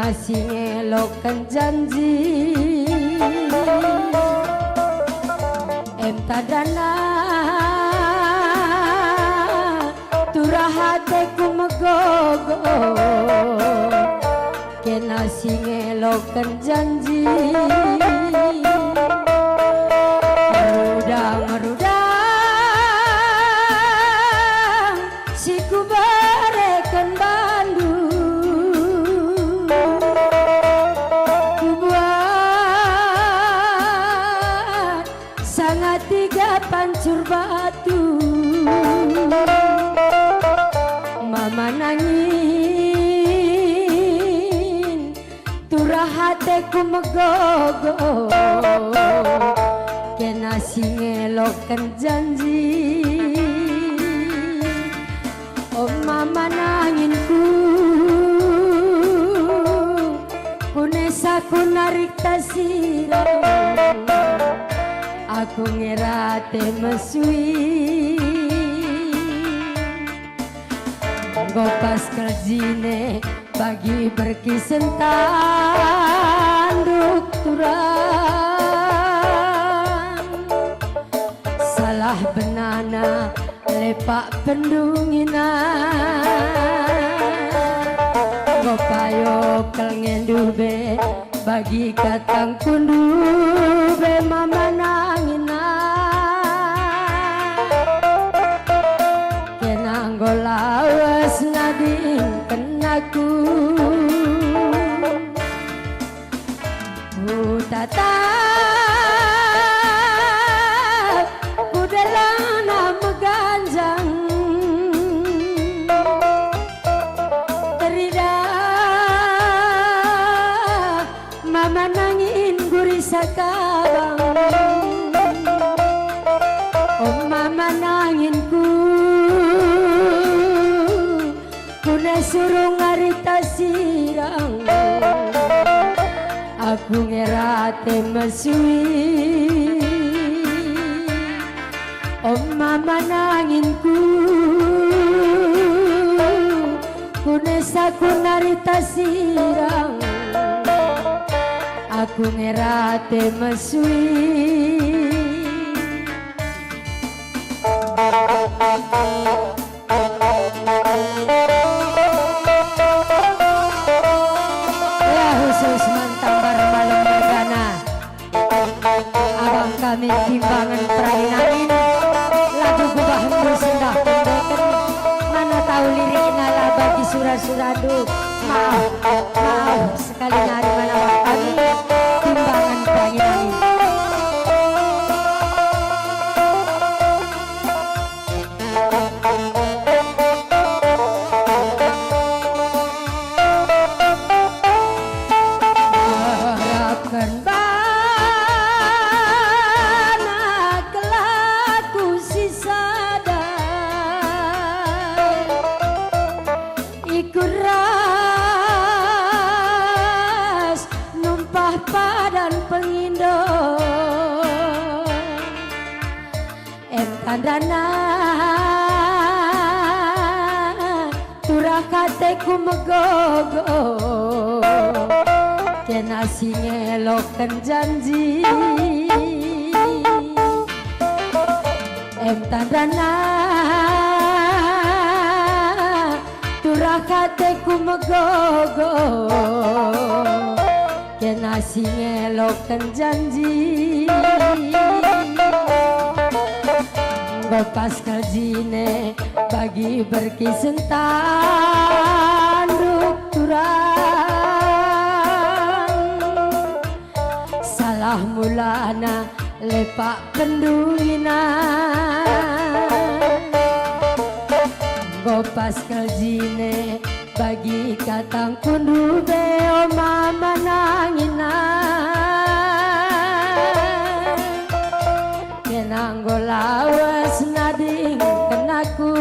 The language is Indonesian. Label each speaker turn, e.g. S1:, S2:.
S1: Masih ngelokan janji tadana turah hateku megogo kena si ngelokan janji merudang si ku barekan bandu tiga pancur batu mama nangin turah hateku megogo kena si ngelokan janji oh mama nanginku kunesa kunarik tasirang aku ngerate mesui gopas kerjine bagi berkisen tanduk turang salah benana lepak pendunginan gopayo kelngendube bagi katang kundu be mama nangina kenang golawas nading kenaku tata kudelana meganjang terida mama nangin gurih sakabang oh mama nanginku kuna suruh ngarita sirang aku ngerate mesui oh mama nanginku kuna saku narita sirang aku ngerate mesui ya khusus mantambar malam bergana abang kami timbangan perainain lagu gubah sendah pendeken mana tahu liriknya lah bagi surah-suradu maaf sekali nari mana kami timbangan perainain tandana turakateku megogo kena singeloken janji tandana turakateku megogo kena singeloken janji gopas kaljine bagi berkisen tanduk turang salah mulana lepak penduina gopas kaljine bagi katang kundu beo mama nangina kenang golawas nading kenaku